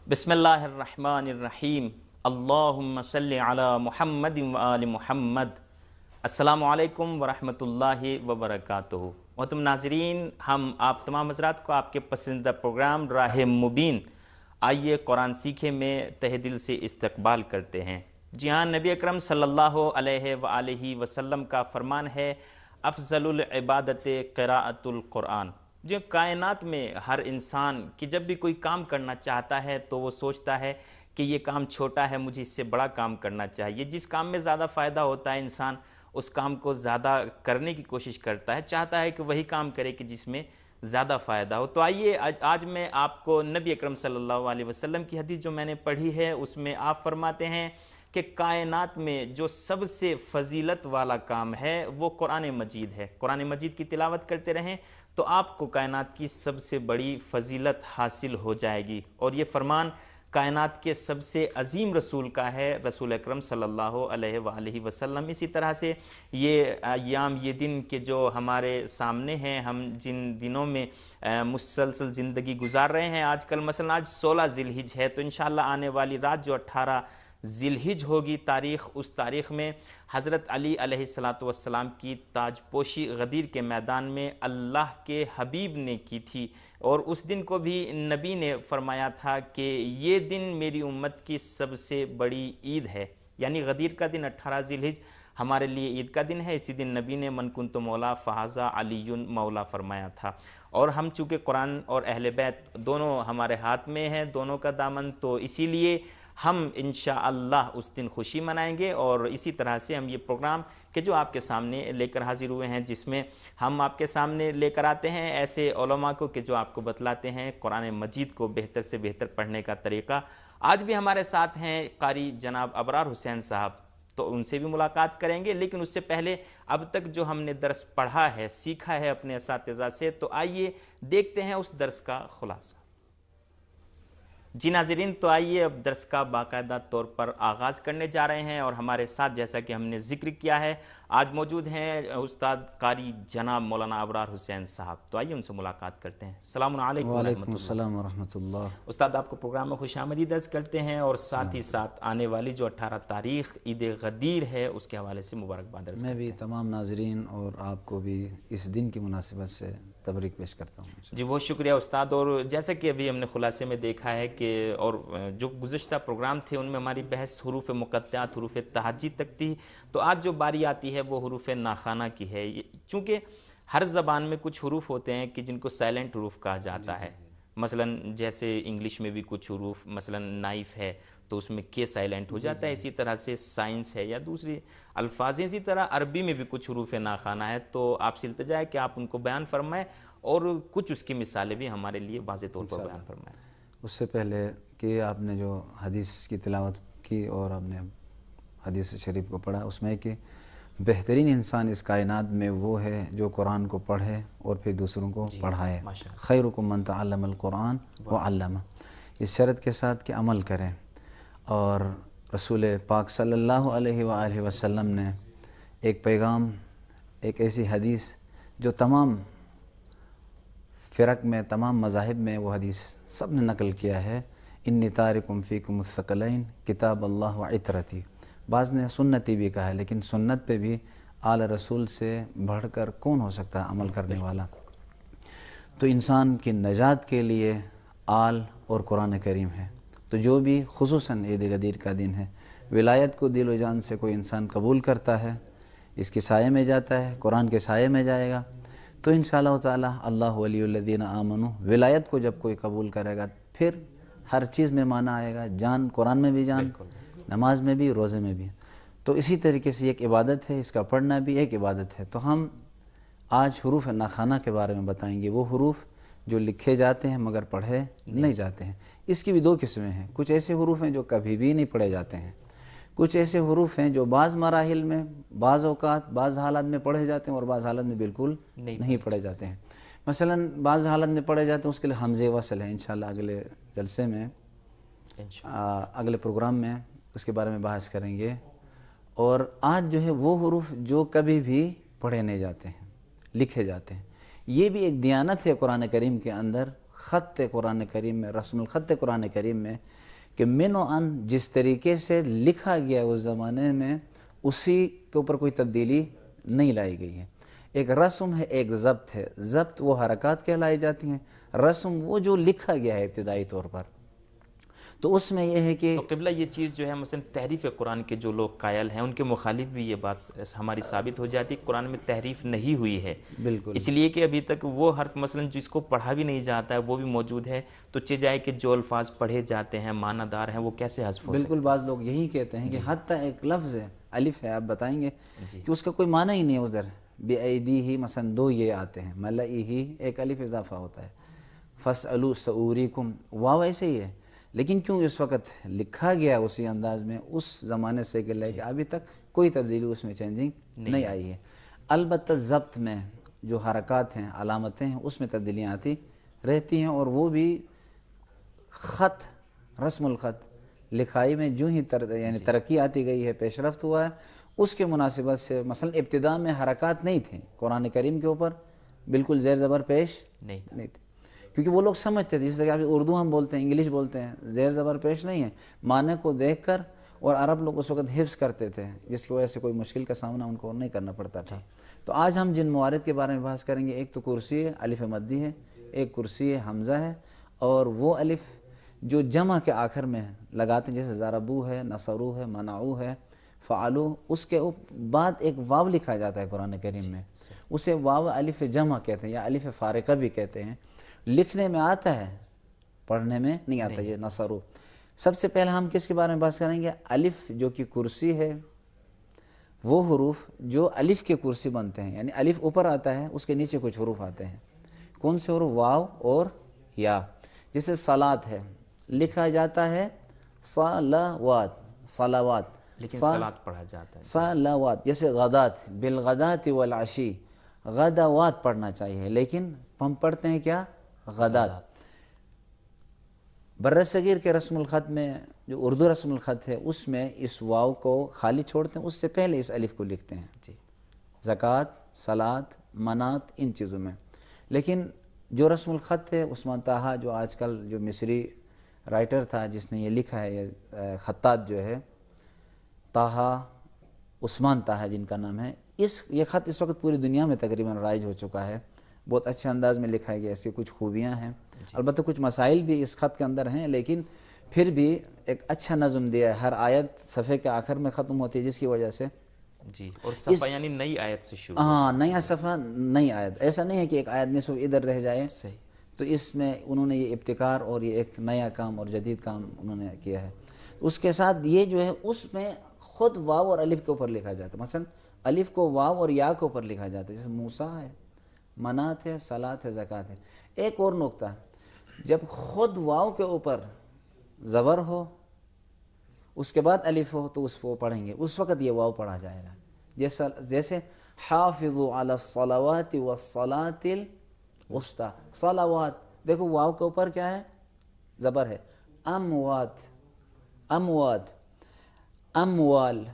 بسم اللہ الرحمن الرحیم اللہم صلی علی محمد و آل محمد۔ السلام علیکم ورحمۃ اللہ وبرکاتہ۔ محترم ناظرین، ہم آپ تمام حضرات کو آپ کے پسندیدہ پروگرام راہ مبین آئیے قرآن سیکھے میں تہ دل سے استقبال کرتے ہیں۔ جی ہاں، نبی اکرم صلی اللہ علیہ وآلہ وسلم کا فرمان ہے، افضل العبادت قراءۃ القرآن۔ جو کائنات میں ہر انسان کہ جب بھی کوئی کام کرنا چاہتا ہے تو وہ سوچتا ہے کہ یہ کام چھوٹا ہے، مجھے اس سے بڑا کام کرنا چاہیے۔ جس کام میں زیادہ فائدہ ہوتا ہے انسان اس کام کو زیادہ کرنے کی کوشش کرتا ہے، چاہتا ہے کہ وہی کام کرے کہ جس میں زیادہ فائدہ ہو۔ تو آئیے آج میں آپ کو نبی اکرم صلی اللہ علیہ وسلم کی حدیث جو میں نے پڑھی ہے اس میں آپ فرماتے ہیں کہ کائنات میں جو سب سے فضیلت والا کام ہے وہ قرآن مجید ہے۔ قرآن مجید کی تلاوت کرتے رہیں تو آپ کو کائنات کی سب سے بڑی فضیلت حاصل ہو جائے گی، اور یہ فرمان کائنات کے سب سے عظیم رسول کا ہے، رسول اکرم صلی اللہ علیہ وآلہ وسلم۔ اسی طرح سے یہ ایام، یہ دن کے جو ہمارے سامنے ہیں، ہم جن دنوں میں مسلسل زندگی گزار رہے ہیں، آج کل مثلا آج 16 ذی الحج ہے، تو انشاءاللہ آنے والی رات جو 18 ذی الحج ہوگی تاریخ، اس تاریخ میں حضرت علی علیہ السلام کی تاج پوشی غدیر کے میدان میں اللہ کے حبیب نے کی تھی، اور اس دن کو بھی نبی نے فرمایا تھا کہ یہ دن میری امت کی سب سے بڑی عید ہے، یعنی غدیر کا دن 18 ذی الحج ہمارے لیے عید کا دن ہے۔ اسی دن نبی نے من کنت مولا فہذا علی مولا فرمایا تھا، اور ہم چونکہ قرآن اور اہل بیت دونوں ہمارے ہاتھ میں ہیں، دونوں کا دامن، تو اسی لیے ہم انشاءاللہ اس دن خوشی منائیں گے۔ اور اسی طرح سے ہم یہ پروگرام کہ جو آپ کے سامنے لے کر حاضر ہوئے ہیں، جس میں ہم آپ کے سامنے لے کر آتے ہیں ایسے علماء کو کہ جو آپ کو بتلاتے ہیں قرآن مجید کو بہتر سے بہتر پڑھنے کا طریقہ۔ آج بھی ہمارے ساتھ ہیں قاری جناب ابرار حسین صاحب، تو ان سے بھی ملاقات کریں گے، لیکن اس سے پہلے اب تک جو ہم نے درس پڑھا ہے، سیکھا ہے اپنے اساتذہ سے، تو آئیے دیکھتے ہیں اس درس کا خلاصہ۔ جی ناظرین، تو آئیے اب درس کا باقاعدہ طور پر آغاز کرنے جا رہے ہیں، اور ہمارے ساتھ جیسا کہ ہم نے ذکر کیا ہے آج موجود ہیں استاد قاری جناب مولانا ابرار حسین صاحب، تو آئیے ان سے ملاقات کرتے ہیں۔ السلام علیکم ورحمۃ وعلیکم اللہ۔ السلام ورحمۃ اللہ۔ استاد آپ کو پروگرام میں خوش آمدید عرض کرتے ہیں، اور ساتھ ہی ساتھ آنے والی جو 18 تاریخ عید غدیر ہے اس کے حوالے سے مبارکباد عرض میں کرتے بھی تمام ناظرین اور آپ کو بھی اس دن کی مناسبت سے تبریک پیش کرتا ہوں۔ ہیں۔ جی بہت شکریہ استاد، اور جیسا کہ ابھی ہم نے خلاصے میں دیکھا ہے کہ اور جو گزشتہ پروگرام تھے ان میں ہماری بحث حروف مقطعات، حروف تہجی تک تھی، تو آج جو باری آتی ہے وہ حروف ناخوانہ کی ہے۔ چونکہ ہر زبان میں کچھ حروف ہوتے ہیں کہ جن کو سائلنٹ حروف کہا جاتا ہے، مثلا جیسے انگلش میں بھی کچھ حروف، مثلا نائف ہے تو اس میں کے سائلنٹ ہو جاتا ہے، اسی طرح سے سائنس ہے یا دوسری الفاظ، اسی طرح عربی میں بھی کچھ حروف ناخوانہ ہے، تو آپ سے التجا ہے کہ آپ ان کو بیان فرمائیں اور کچھ اس کی مثالیں بھی ہمارے لیے واضح طور پر بیان فرمائیں۔ اس سے پہلے کہ آپ نے جو حدیث کی تلاوت کی اور آپ نے حدیث شریف کو پڑھا، اس میں کہ بہترین انسان اس کائنات میں وہ ہے جو قرآن کو پڑھے اور پھر دوسروں کو پڑھائے۔ خیرکم من تعلم القرآن وعلمہ، اس شرط کے ساتھ کہ عمل کریں۔ اور رسول پاک صلی اللہ علیہ وآلہ وسلم نے ایک پیغام، ایک ایسی حدیث جو تمام فرق میں، تمام مذاہب میں وہ حدیث سب نے نقل کیا ہے، انی تارکم فیکم الثقلین کتاب اللہ و عطرتی۔ بعض نے سنتی بھی کہا ہے، لیکن سنت پہ بھی آل رسول سے بڑھ کر کون ہو سکتا ہے عمل کرنے والا؟ تو انسان کی نجات کے لیے آل اور قرآن کریم ہے۔ تو جو بھی خصوصاً عید غدیر کا دن ہے، ولایت کو دل و جان سے کوئی انسان قبول کرتا ہے، اس کے سائے میں جاتا ہے، قرآن کے سائے میں جائے گا، تو انشاءاللہ تعالی اللہ ولی الذین آمنوا، ولایت کو جب کوئی قبول کرے گا پھر ہر چیز میں معنی آئے گا، جان قرآن میں بھی جان، نماز میں بھی، روزے میں بھی۔ تو اسی طریقے سے ایک عبادت ہے، اس کا پڑھنا بھی ایک عبادت ہے۔ تو ہم آج حروف ناخوانہ کے بارے میں بتائیں گے، وہ حروف جو لکھے جاتے ہیں مگر پڑھے نہیں جاتے ہیں۔ اس کی بھی دو قسمیں ہیں، کچھ ایسے حروف ہیں جو کبھی بھی نہیں پڑھے جاتے ہیں، کچھ ایسے حروف ہیں جو بعض مراحل میں، بعض اوقات، بعض حالات میں پڑھے جاتے ہیں اور بعض حالات میں بالکل نہیں پڑھے جاتے ہیں۔ مثلا بعض حالات میں پڑھے جاتے ہیں، اس کے لیے حمزے وصل ہے، انشاءاللہ اگلے جلسے میں، اگلے پروگرام میں اس کے بارے میں بحث کریں گے۔ اور آج جو ہے وہ حروف جو کبھی بھی پڑھے نہیں جاتے ہیں، لکھے جاتے ہیں۔ یہ بھی ایک دیانت ہے قرآن کریم کے اندر، ख़त कुरान करीम में, रस्मुल ख़त कुरान करीम में, कि मिन व अन जिस तरीके से लिखा गया उस ज़माने में उसी के ऊपर कोई तब्दीली नहीं लाई गई है। एक रस्म है, एक ज़ब्त है। ज़ब्त वो हरकत कहलाई जाती हैं, रस्म वो जो लिखा गया है इब्तिदाई तौर पर। तो उसमें यह है कि तो क़िबला ये चीज़ जो है मसलन तहरीफ़ कुरान के जो लोग कायल हैं उनके मुखालिफ भी ये बात हमारी साबित हो जाती है, कुरान में तहरीफ़ नहीं हुई है, बिल्कुल इसलिए कि अभी तक वो हर्फ मसलन जिसको पढ़ा भी नहीं जाता है वो भी मौजूद है, तो चे जाए कि जो अल्फाज पढ़े जाते हैं मानादार हैं वो कैसे हज़्फ़ हो सकते बिल्कुल। बाद लोग यही कहते हैं कि हत्ता एक लफ्ज़ है, अलिफ है, आप बताएंगे कि उसका कोई माना ही नहीं है। उधर बेअदी ही मसलन दो ये आते हैं, मलाई ही एक अलिफ इजाफा होता है, फ़स्अलू सऊरीकुम वाव ऐसे ही है, लेकिन क्यों इस वक्त लिखा गया उसी अंदाज में उस ज़माने से कि लेके अभी तक कोई तब्दीली उसमें चेंजिंग नहीं आई है। अलबत्ता ज़ब्त में जो हरकत हैं, अलामतें हैं, उसमें तब्दीलियाँ आती रहती हैं, और वो भी ख़त, रस्मुल ख़त लिखाई में जो ही यानी तरक्की आती गई है, पेशरफ्त हुआ है, उसके मुनासिबत से मसलन इब्तिदा में हरकत नहीं थी कुरान करीम के ऊपर, बिल्कुल ज़ेर ज़बर पेश नहीं थी, क्योंकि वो लोग समझते थे, जैसे कि अभी उर्दू हम बोलते हैं, इंग्लिश बोलते हैं, ज़ेर ज़बर पेश नहीं है, माने को देख कर, और अरब लोग उस वक्त हिफ्ज़ करते थे, जिसकी वजह से कोई मुश्किल का सामना उनको नहीं करना पड़ता था। तो आज हम जिन मवारिद के बारे में बात करेंगे, एक तो कुर्सी है, अलिफ मद्दी है, एक कुर्सी है, हमज़ा है, और वो अलिफ जो जमा के आखिर में लगाते हैं, जैसे ज़रबू है, नसरू है, मनाऊ है, फ़ालू, उसके बाद एक वाव लिखा जाता है कुरान करीम में, उसे वाव अलिफ जमा कहते हैं या अलिफ फ़ारिक़ा भी कहते हैं। लिखने में आता है, पढ़ने में नहीं आता ये नसरू। सबसे पहले हम किसके बारे में बात करेंगे? अलिफ जो कि कुर्सी है, वो हरूफ जो अलिफ के कुर्सी बनते हैं, यानी अलिफ ऊपर आता है, उसके नीचे कुछ हरूफ आते हैं। कौन से हरूफ? वाव और या। जैसे सलात है, लिखा जाता है सलावात, सलावात, लेकिन सलात पढ़ा जाता है सलावात। जैसे गदात, बिलगदात वल अशी, गदावात पढ़ना चाहिए, लेकिन हम पढ़ते हैं क्या? गदात। बर्रसगीर के रस्मुल ख़त में, जो उर्दू रस्मुल ख़त है, उसमें इस वाव को खाली छोड़ते हैं, उससे पहले इस अलिफ को लिखते हैं जी। ज़कात, सलात, मनात, इन चीज़ों में। लेकिन जो रस्मुल ख़त है, उस्मान ताहा जो आजकल जो मिस्री राइटर था जिसने ये लिखा है, ये ख़त्तात जो है, ताहा, उस्मान ताहा जिनका नाम है, ये ख़त इस वक्त पूरी दुनिया में तकरीबन राइज हो चुका है। बहुत अच्छे अंदाज में लिखा गया, इसकी कुछ खूबियाँ हैं, अलबत्ता कुछ मसाइल भी इस ख़त के अंदर हैं, लेकिन फिर भी एक अच्छा नज़म दिया है। हर आयत सफ़े के आखिर में ख़त्म होती है, जिसकी वजह से जी, और सफ़ा यानी नई आयत से शुरू। हाँ, नया सफ़ा, नई आयत। ऐसा नहीं है कि एक आयत निसफ इधर रह जाए। सही। तो इसमें उन्होंने ये इब्तिकार और ये एक नया काम और जदीद काम उन्होंने किया है। उसके साथ ये जो है, उसमें ख़ुद वाव और अलिफ के ऊपर लिखा जाता है। मसलन अलिफ को वाव और या के ऊपर लिखा जाता है, जैसे मूसा है, मनात है, सलात है, ज़कात है। एक और नुक्ता, जब ख़ुद वाव के ऊपर ज़बर हो, उसके बाद अलिफ हो, तो उसको पढ़ेंगे, उस वक़्त ये वाव पढ़ा जाएगा। जैसे हाफ़िज़ू अला सलावाति वस्सलातिल वुस्ता, सलावात, देखो वाव के ऊपर क्या है? ज़बर है। अमवात, अमवात, अमवाल,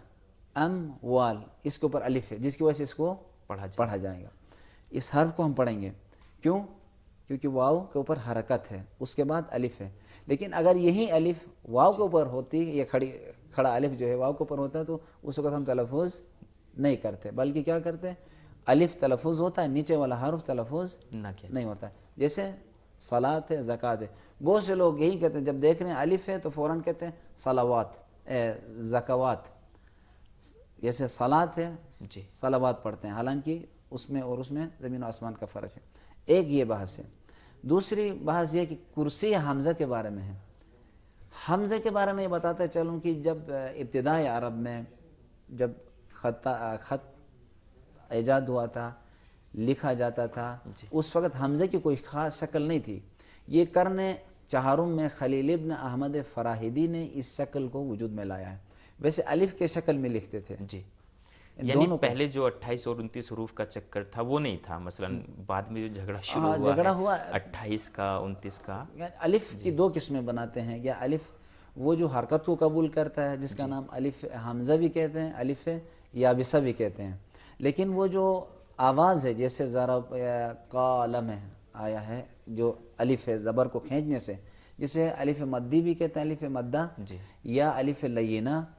अमवाल, इसके ऊपर अलिफ है, जिसकी वजह से इसको पढ़ा जाएगा। इस हर्फ को हम पढ़ेंगे, क्यों? क्योंकि वाव के ऊपर हरकत है, उसके बाद अलिफ है। लेकिन अगर यही अलिफ वाव के ऊपर होती, ये खड़ा अलिफ जो है वाव के ऊपर होता है, तो उस वक्त हम तलफ़ुज़ नहीं करते, बल्कि क्या करते हैं? अलिफ तलफ़ुज़ होता है, नीचे वाला हर्फ तलफ़ुज़ नहीं होता है। जैसे सलात है, ज़कात है, बहुत से लोग यही कहते हैं, जब देख रहे हैं अलिफ है तो फ़ौरन कहते हैं सलावात, ज़कावात। जैसे सलात है, सलावात पढ़ते हैं, हालांकि उसमें और उसमें ज़मीन और आसमान का फ़र्क है। एक ये बहस है। दूसरी बहस ये कि कुर्सी हमज़ा के बारे में है। हमज़े के बारे में ये बताते चलूँ कि जब इब्तिदाई अरब में जब ख़त ईजाद हुआ था, लिखा जाता था, उस वक़्त हमज़े की कोई ख़ास शक्ल नहीं थी। ये करने चहारुम में खलील इब्न अहमद फ़राहिदी ने इस शक्ल को वजूद में लाया है। वैसे अलिफ के शक्ल में लिखते थे जी, यानी पहले जो 28 और 29 हरूफ का चक्कर था वो नहीं था। मसलन बाद में जो झगड़ा शुरू हुआ 28 का 29 का। अलिफ की दो किस्में बनाते हैं, या अलिफ वो जो हरकत को कबूल करता है, जिसका नाम अलिफ हमज़ा भी कहते हैं, अलिफ याबिसा भी कहते हैं। लेकिन वो जो आवाज़ है, जैसे ज़रा कालम है आया है, जो अलिफ है ज़बर को खींचने से, जिसे अलिफ मद्दी भी कहते हैं, अलिफ मद्दा जी या अलिफ लयीना,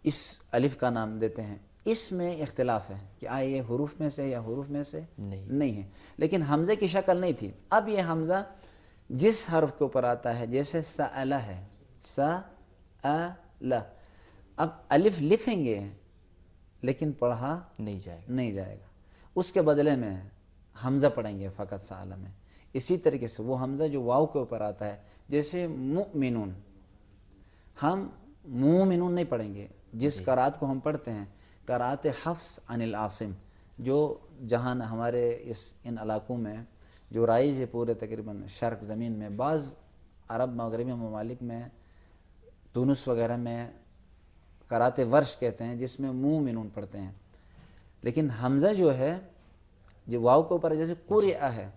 इस अलिफ का नाम देते हैं। इसमें इख्तिलाफ है कि ये हरूफ में से या हरूफ में से नहीं है, लेकिन हमज़े की शक्ल नहीं थी। अब ये हमज़ा जिस हर्फ के ऊपर आता है, जैसे सअला है, सअला, अब अलिफ लिखेंगे लेकिन पढ़ा नहीं जाएगा, उसके बदले में हमज़ा पढ़ेंगे फ़कत सअला में। इसी तरीके से वो हमज़ा जो वाव के ऊपर आता है, जैसे मुमिनून, हम मुमिनून नहीं पढ़ेंगे। जिस करात को हम पढ़ते हैं, करात हफ्स अनिल आसिम, जो जहाँ हमारे इन इलाकों में जो राइज है पूरे तकरीबन शर्क ज़मीन में, बाज़ अरब मगरबी ममालिक में, तुनिस वगैरह में करात वर्श कहते हैं, जिसमें मुमिनून पढ़ते हैं। लेकिन हमज़ा जो है जो वाव के ऊपर, जैसे कुरिया है,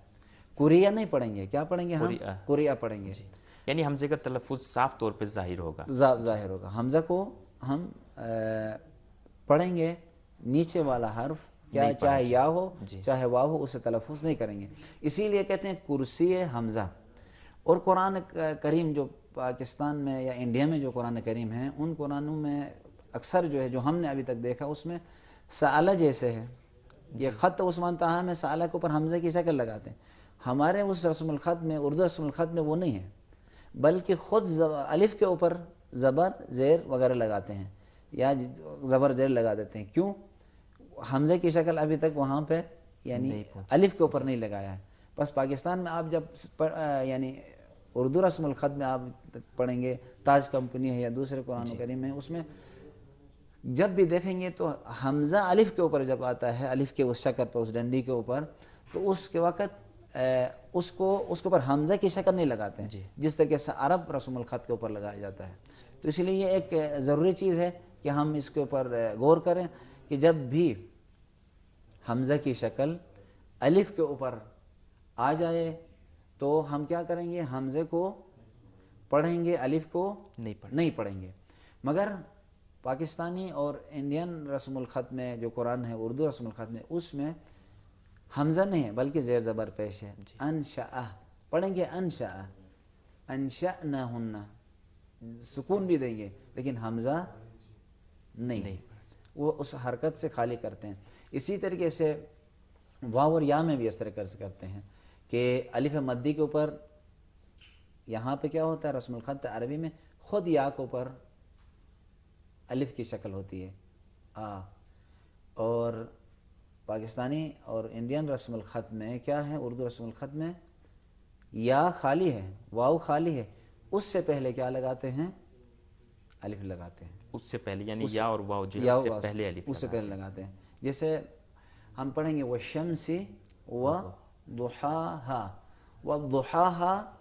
कुरिया नहीं पढ़ेंगे, क्या पढ़ेंगे हम? कुरिया पढ़ेंगे, यानी हमज़े का तलफ़ुज़ साफ तौर पे ज़ाहिर होगा, ज़ाहिर होगा। हमज़ा को हम पढ़ेंगे, नीचे वाला हर्फ क्या, चाहे या हो चाहे वाव हो, उसे तलफ़ुज़ नहीं करेंगे। इसीलिए कहते हैं कुर्सी हमज़ा। और कुरान करीम जो पाकिस्तान में या इंडिया में जो कुरान करीम हैं, उन कुरानों में अक्सर जो है, जो हमने अभी तक देखा, उसमें सअला जैसे है, ये ख़त उस्मान ताहा में सअला के ऊपर हमज़े की शक्ल लगाते हैं। हमारे उस रस्मुल ख़त में, उर्दू रस्मुल ख़त में वो नहीं है, बल्कि ख़ुद अलिफ के ऊपर ज़बर ज़ेर वगैरह लगाते हैं या ज़बर ज़ेर लगा देते हैं। क्यों? हमज़े की शक्ल अभी तक वहाँ पे यानी अलिफ के ऊपर नहीं लगाया है। बस पाकिस्तान में आप जब यानी उर्दू रस्मुल ख़त में आप पढ़ेंगे, ताज कंपनी है या दूसरे कुरान करीम है, उसमें जब भी देखेंगे तो हमज़ा अलिफ के ऊपर जब आता है, अलिफ के उस शक्ल पर, उस डंडी के ऊपर, तो उसके वक़्त उसके ऊपर हमज़ा की शक्ल नहीं लगाते हैं, जिस तरीके से अरब रस्मुल ख़त के ऊपर लगाया जाता है। तो इसलिए ये एक ज़रूरी चीज़ है कि हम इसके ऊपर गौर करें कि जब भी हमज़ा की शक्ल अलिफ के ऊपर आ जाए तो हम क्या करेंगे? हमज़े को पढ़ेंगे, अलिफ को नहीं पढ़ेंगे। मगर पाकिस्तानी और इंडियन रस्मुल ख़त में जो कुरान है, उर्दू रस्मुल ख़त में, उसमें हमज़ा नहीं है बल्कि ज़ेर ज़बर पेश है। अनशअ पढ़ेंगे, अनशअ, अनशअनाहुन्ना, सुकून भी देंगे लेकिन हमज़ा नहीं, वो उस हरकत से खाली करते हैं। इसी तरीके से वाव और या में भी इस तरह करते हैं कि अलिफ मद्दी के ऊपर यहाँ पे क्या होता है, रस्मुल ख़त अरबी में ख़ुद या के ऊपर अलिफ की शक्ल होती है आ, और पाकिस्तानी और इंडियन रस्मुल ख़त में क्या है, उर्दू रस्मुल ख़त में या खाली है, वाव खाली है, उससे पहले क्या लगाते हैं? अलिफ लगाते हैं। उससे पहले यानी या और वाव जो है उससे पहले अलिफ, उससे पहले लगाते हैं। जैसे हम पढ़ेंगे वशम्सी व दुहाहा, व दुहाहा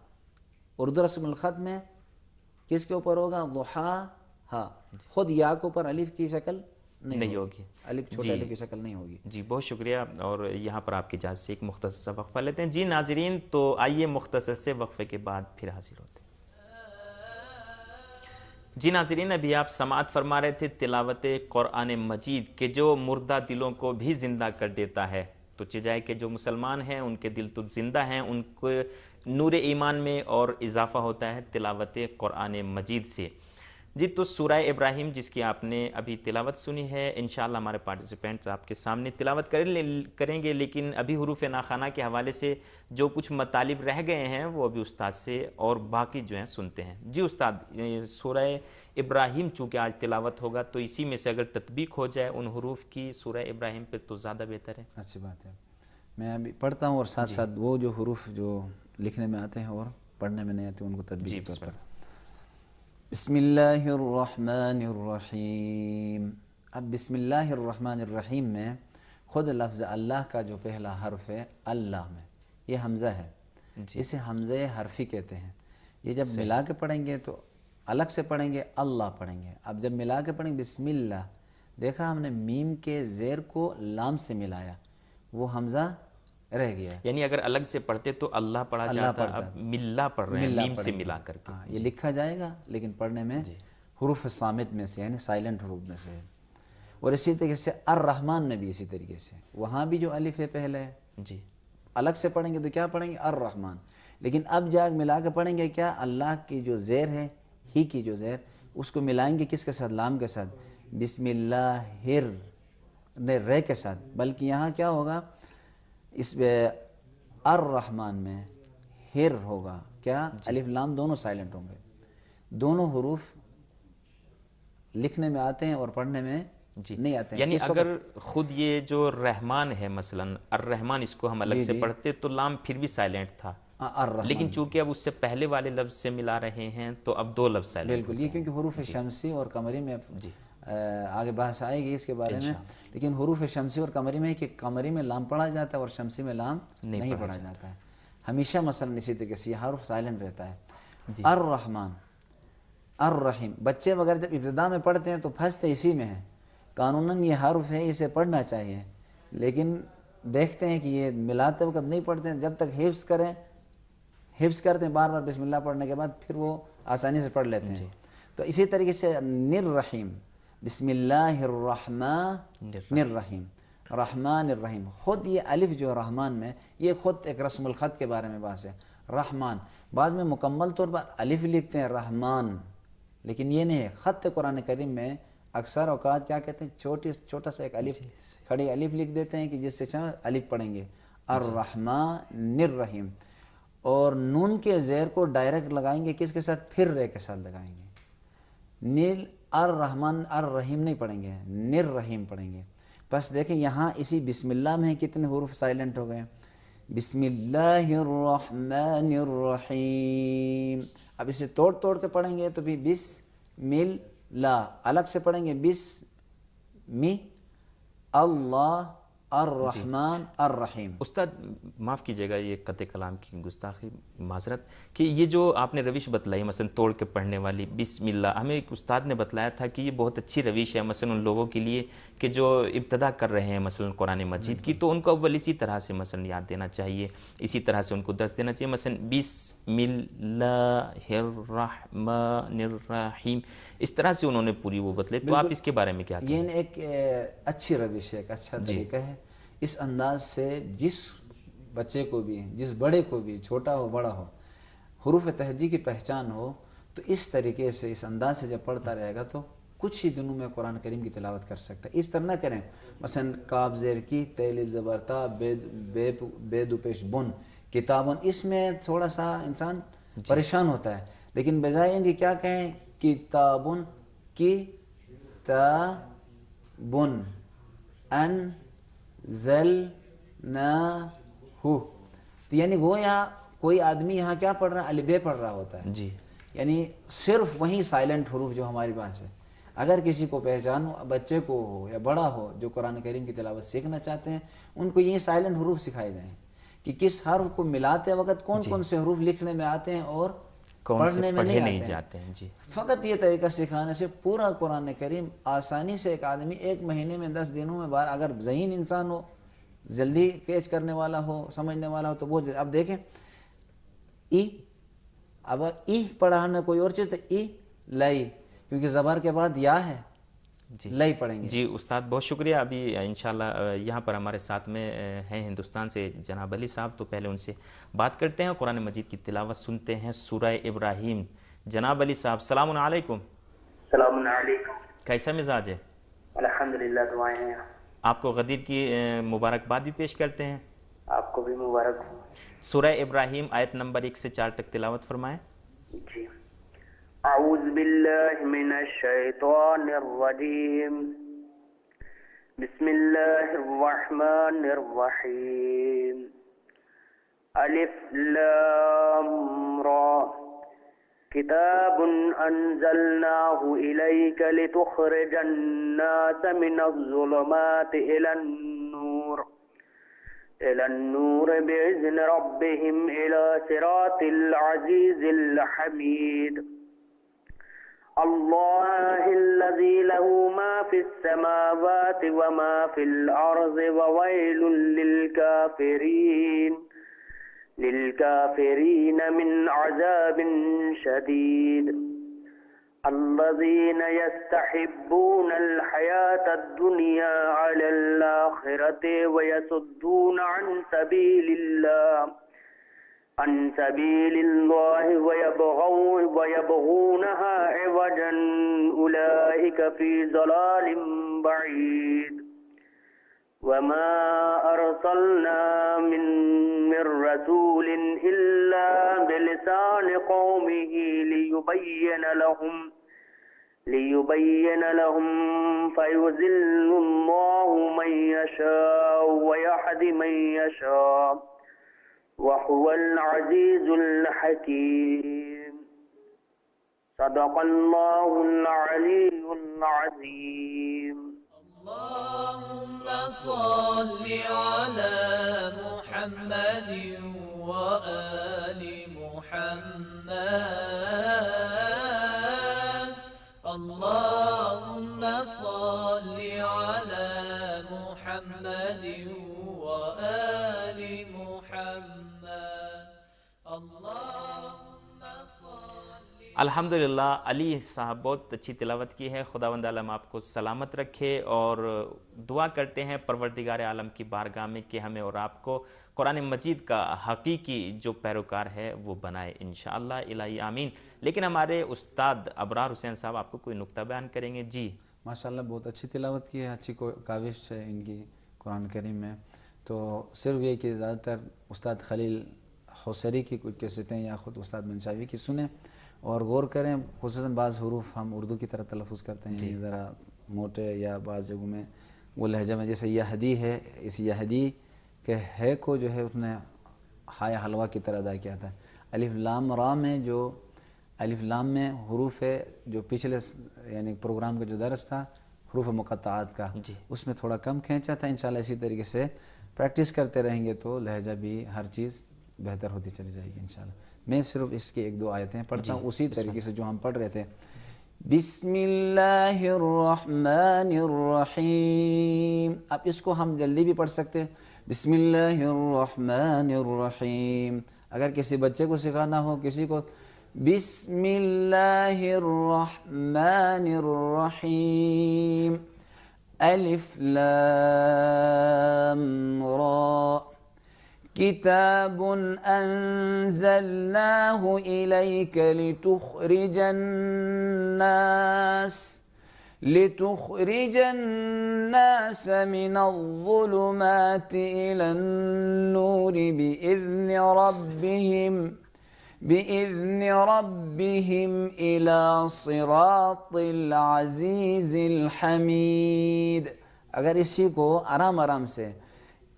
उर्दू रस्मुल ख़त में किसके ऊपर होगा? दुहाहा। खुद या के ऊपर अलिफ की शक्ल नहीं होगी, अलिफ छोटे अलिफ की शक्ल नहीं होगी। जी बहुत शुक्रिया। और यहाँ पर आपकी इजाज़त से एक मुख्तसर सा वक्फ़ा लेते हैं। जी नाज़रीन, तो आइए मुख्तसर से वक्फ़े के बाद फिर हाजिर होते हैं। जी नाज़रीन, अभी आप समाअत फरमा रहे थे तिलावत कुरान मजीद के जो मुर्दा दिलों को भी ज़िंदा कर देता है। तो चिजाए के जो मुसलमान हैं उनके दिल तो ज़िंदा हैं, उनको नूर ईमान में और इजाफ़ा होता है तिलावत कुरान मजीद से। जी तो सूरह इब्राहिम जिसकी आपने अभी तिलावत सुनी है, इंशाअल्लाह हमारे पार्टिसिपेंट्स आपके सामने तिलावत करेंगे, लेकिन अभी हुरूफ नाखाना के हवाले से जो कुछ मतालिब रह गए हैं वो अभी उस्ताद से और बाकी जो हैं सुनते हैं। जी उस्ताद, सूरह इब्राहिम चूँकि आज तिलावत होगा तो इसी में से अगर तत्बीक हो जाए उन हुरूफ की सूरह इब्राहिम पे तो ज़्यादा बेहतर है। अच्छी बात है, मैं अभी पढ़ता हूँ और साथ साथ वो जो हुरूफ जो लिखने में आते हैं और पढ़ने में नहीं आते उनको तदबीर के तौर पर। बिस्मिल्लाहिर्रहमानिर्रहीम। अब बिस्मिल्लाहिर्रहमानिर्रहीम में ख़ुद लफ्ज़ अल्लाह का जो पहला हर्फ है अल्लाह में, ये हमज़ा है, इसे हमज़े हरफ़ी कहते हैं। ये जब मिला के पढ़ेंगे तो अलग से पढ़ेंगे, अल्लाह पढ़ेंगे। अब जब मिला के पढ़ेंगे बिस्मिल्लाह, देखा हमने मीम के ज़ेर को लाम से मिलाया, वो हमज़ा रह गया। यानी अगर अलग से पढ़ते तो अल्लाह पढ़ा जाता, अब मिल्ला पढ़ रहे हैं मीम से मिला करके। हाँ, ये लिखा जाएगा लेकिन पढ़ने में हुरूफ सामित में से यानी साइलेंट हुरूफ में से है। और इसी तरीके से अर्रहमान में भी इसी तरीके से, वहाँ भी जो अलिफ है पहले जी الگ سے پڑھیں گے تو کیا پڑھیں گے؟ الرحمن. لیکن اب جا ملا کے پڑھیں گے کیا؟ اللہ کی جو زیر ہے، ہی کی جو زیر، اس کو ملائیں گے کس کے ساتھ؟ لام کے ساتھ. بسم اللہ رے کے ساتھ. بلکہ یہاں کیا ہوگا؟ اس الرحمن میں ہر ہوگا. کیا؟ الف لام دونوں سائلنٹ ہوں گے. دونوں حروف لکھنے میں آتے ہیں اور پڑھنے میں نہیں آتے ہیں. یعنی کس اگر وقت؟ خود یہ جو رحمان ہے مثلا الرحمن، اس کو ہم الگ سے پڑھتے تو لام پھر بھی سائلنٹ تھا، لیکن الرحمن. چونکہ اب اس سے پہلے والے لفظ سے ملا رہے ہیں تو اب دو لفظ سائلنٹ ہو بالکل، یہ جائیں کیونکہ حروف جی شمسی اور قمری میں جی آگے بحث آئے گی اس کے بارے میں. انشاءاللہ لیکن حروف شمسی اور قمری میں کہ قمری میں لام پڑھا جاتا ہے اور شمسی میں لام نہیں پڑھا جاتا ہے ہمیشہ. مثلا اسی طریقے سے یہ حرف سائلنٹ رہتا ہے. الرحمن الرحیم. بچے وغیرہ جب ابتدا میں پڑھتے ہیں تو پھنستے اسی میں ہیں. قانوناً یہ حرف ہے، اسے پڑھنا چاہیے، لیکن دیکھتے ہیں کہ یہ ملاتے وقت نہیں پڑھتے ہیں. جب تک حفظ کرتے ہیں بار بار بسم اللہ پڑھنے کے بعد، پھر وہ آسانی سے پڑھ لیتے ہیں. تو اسی طریقے سے الرحیم، بسم اللہ الرحمن الرحیم، رحمان الرحیم. خود یہ الف جو رحمان میں، یہ خود ایک رسم الخط کے بارے میں بحث ہے. رحمان بعض میں مکمل طور پر الف لکھتے ہیں رحمان، لیکن یہ نہیں ہے. خط قرآن کریم میں اکثر اوقات کیا کہتے ہیں؟ چھوٹا سا ایک الف، کھڑی الف لکھ دیتے ہیں کہ جس سے الف پڑھیں گے الرحمن الرحیم. اور نون کے زیر کو ڈائریکٹ لگائیں گے کس کے ساتھ؟ پھر رے کے ساتھ لگائیں گے. نیل الرحمن الرحیم نہیں پڑھیں گے، نر رحیم پڑھیں گے. بس دیکھیں یہاں اسی بسم اللہ میں کتنے حروف سائلنٹ ہو گئے؟ بسم اللہ الرحمن الرحیم. اب اسے توڑ کے پڑھیں گے تو بھی بسم اللہ، الگ سے پڑھیں گے بسم اللہ الرحمن الرحیم. استاد معاف کیجیے گا یہ قطع کلام کی گستاخی، معذرت، کہ یہ جو آپ نے روش بتلائی مثلا توڑ کے پڑھنے والی بسم اللہ، ہمیں ایک استاد نے بتلایا تھا کہ یہ بہت اچھی روش ہے مثلا ان لوگوں کے لیے کہ جو ابتدا کر رہے ہیں مثلا قرآن مجید کی، تو ان کو اول اسی طرح سے مثلا یاد دینا چاہیے، اسی طرح سے ان کو درس دینا چاہیے. مثلا بسم اللہ الرحمن الرحیم، اس طرح سے انہوں نے پوری وہ بتلے. تو آپ اس کے بارے میں کیا کہیں؟ یہ ایک اچھی روش ہے، ایک اچھا طریقہ ہے. اس انداز سے جس بچے کو بھی، جس بڑے کو بھی، چھوٹا ہو بڑا ہو، حروف تہجی کی پہچان ہو، تو اس طریقے سے اس انداز سے جب پڑھتا رہے گا تو کچھ ہی دنوں میں قرآن کریم کی تلاوت کر سکتا ہے. اس طرح نہ کریں مثلا کاف زیر کی، تیلف زبر تا، بے دو پیش بن، کتابن، اس میں تھوڑا سا انسان پریشان ہوتا ہے. لیکن بجائے ان کی کیا کہیں؟ کتابن، کتابن انزلناہو. تو یعنی گویا کوئی آدمی یہاں کیا پڑھ رہا ہے؟ الف بے پڑھ رہا ہوتا ہے. جی یعنی صرف وہی سائلنٹ حروف جو ہماری پاس ہے. اگر کسی کو پہچان، بچے کو ہو یا بڑا ہو جو قرآن کریم کی تلاوت سیکھنا چاہتے ہیں، ان کو یہ سائلنٹ حروف سکھائے جائیں کہ کس حرف کو ملاتے وقت کون کون سے حروف لکھنے میں آتے ہیں اور کون سے پڑھنے میں پڑھے نہیں نہیں آتے جاتے ہیں. جی فقط یہ طریقہ سکھانے سے پورا قرآن کریم آسانی سے ایک آدمی 1 مہینے میں 10 دنوں میں بار، اگر ذہین انسان ہو، جلدی کیچ کرنے والا ہو، سمجھنے والا ہو، تو وہ اب دیکھیں ای، اب ای پڑھانا کوئی اور چیز تو ای لئی، کیونکہ زبر کے بعد یا ہے، لئی پڑھیں گے. جی استاد بہت شکریہ. ابھی انشاءاللہ یہاں پر ہمارے ساتھ میں ہیں ہندوستان سے جناب علی صاحب، تو پہلے ان سے بات کرتے ہیں، قرآن مجید کی تلاوت سنتے ہیں سورہ ابراہیم. جناب علی صاحب السلام علیکم. السلام علیکم. کیسا مزاج ہے؟ الحمدللہ، دعائیں ہیں. آپ کو غدیر کی مبارکباد بھی پیش کرتے ہیں. آپ کو بھی مبارک ہو. سورہ ابراہیم آیت نمبر 1 سے 4 تک تلاوت فرمائیں. جی. اعوذ باللہ من الشیطان الرجیم، بسم اللہ الرحمن الرحیم. الف لام را، کتاب انزلناہ الیک لتخرج الناس من الظلمات إلى النور بإذن ربهم إلى صراط العزيز الحميد. الله الذي له ما في السماوات وما في الأرض وويل للكافرين من عذاب شديد. الذين يستحبون الحياة الدنيا على الآخرة ويصدون عن سبيل الله ويبغونها عوجا أولئك في ضلال بعيد وما أرسلنا من رسول إلا بلسان قومه ليبين لهم فيذل الله من يشاء ويهدي من يشاء وهو العزيز الحكيم صدق الله العلي العظيم. اللهم صل على محمد وآل محمد. اللهم صل على محمد وآل محمد. اللهم صل. अल्हम्दुलिल्लाह अली साहब बहुत अच्छी तिलावत की है। खुदावंद आलम आपको सलामत रखे और दुआ करते हैं परवरदिगार आलम की बारगाह में कि हमें और आपको कुरान मजीद का हकीकी जो पैरोकार है वो बनाए इंशाअल्लाह इलाही आमीन। लेकिन हमारे उस्ताद अबरार हुसैन साहब आपको कोई नुक्ता बयान करेंगे। जी माशाल्लाह बहुत अच्छी तिलावत की है, अच्छी काविश है इनकी कुरान करीम में। तो सिर्फ ये कि ज़्यादातर उस्ताद खलील हौसरी की कुछ कैसेटें या ख़ुद उस्ताद मंशावी की सुने और गौर करें। खुसूसन बाज़ हरूफ हम उर्दू की तरह तलफ़ुज़ करते हैं, ज़रा मोटे या बाज़ जगहों में वो लहजा में, जैसे यहदी है, इस यहदी के है को जो है उसने हाय हलवा की तरह अदा किया था। अलिफ लाम रा में जो अलिफ लाम में हरूफ है जो पिछले यानी प्रोग्राम का जो दर्स था हरूफ मुक़त्तआत का, उसमें थोड़ा कम खींचा था। इंशाल्लाह इसी तरीके से प्रैक्टिस करते रहेंगे तो लहजा भी हर चीज़ बेहतर होती चली जाएगी इंशाल्लाह। मैं सिर्फ इसकी एक दो आयतें पढ़ता हूँ उसी तरीके से जो हम पढ़ रहे थे। बिस्मिल्लाहिर्रहमानिर्रहीम। अब इसको हम जल्दी भी पढ़ सकते हैं, बिस्मिल्लाहिर्रहमानिर्रहीम। अगर किसी बच्चे को सिखाना हो किसी को, बिस्मिल्लाहिर्रहमानिर्रहीम अलिफ लाम रा किताबुन अंज़लनाहु इलैक लितुख़रिजन्नास मिनज़्ज़ुलुमाति इलन्नूरि बिइज़्नि रब्बिहिम इला सिरातिल अज़ीज़िल हमीद। अगर इसी को आराम आराम से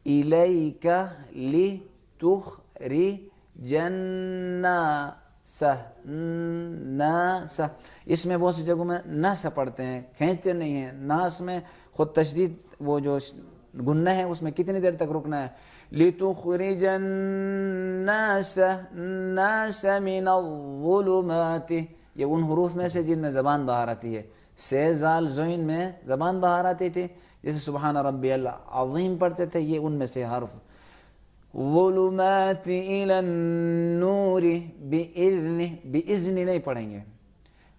इलैका लितुख़रिजन्नास, इसमें बहुत सी जगहों में नास पढ़ते हैं, खींचते नहीं हैं। नास में ख़ुद तशदीद वो जो गुन्ना है उसमें कितनी देर तक रुकना है। लितुख़रिजन्नास मिनज़्ज़ुलुमाति, ये उन हरूफ में से जिनमें ज़बान बाहर आती है। से ज़ाल ज़ोइन में ज़बान बाहर आती थी, जैसे सुबहान रब्बियल अज़ीम पढ़ते थे, ये उनमें से हर्फ। ज़ुलुमाति इलन्नूरि बिइज़्नि नहीं पढ़ेंगे,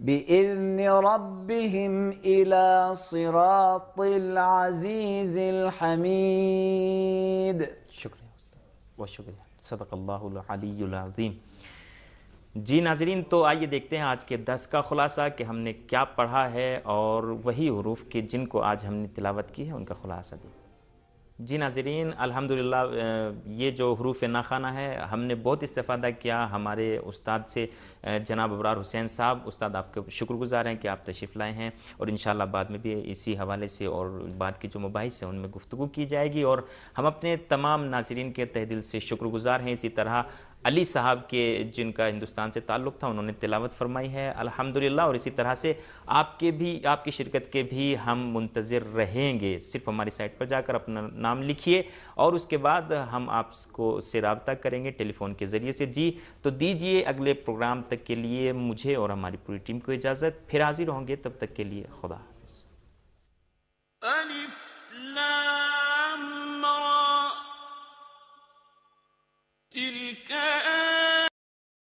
बिइज़्नि रब्बिहिम इला सिरातिल अज़ीज़िल हमीद। शुक्रिया उस्ताद, बहुत शुक्रिया, सदक़ल्लाहुल अलीयुल अज़ीम। जी नाज़रीन, तो आइए देखते हैं आज के दर्स का ख़ुलासा कि हमने क्या पढ़ा है और वही हरूफ के जिनको आज हमने तिलावत की है उनका ख़ुलासा दी। जी नाज़रीन, अल्हम्दुलिल्लाह ये जो हरूफ नाखाना है हमने बहुत इस्तेफ़ादा किया हमारे उस्ताद से, जनाब अबरार हुसैन साहब। उस्ताद आपके शुक्रगुज़ार हैं कि आप तशरीफ़ लाए हैं और इंशाअल्लाह बाद में भी इसी हवाले से और बाद की जो मबाहिस हैं उनमें गुफ्तगू की जाएगी। और हम अपने तमाम नाज़रीन के तहे दिल से शुक्रगुज़ार हैं। इसी तरह अली साहब के जिनका हिंदुस्तान से ताल्लुक़ था उन्होंने तिलावत फरमाई है अल्हम्दुलिल्लाह। और इसी तरह से आपकी शिरकत के भी हम मुंतज़िर रहेंगे। सिर्फ हमारी साइट पर जाकर अपना नाम लिखिए और उसके बाद हम आपको से रब्ता करेंगे टेलीफ़ोन के ज़रिए से। जी तो दीजिए अगले प्रोग्राम तक के लिए मुझे और हमारी पूरी टीम को इजाज़त, फिर हाजिर होंगे, तब तक के लिए खुदा हाफ़िज़। تلك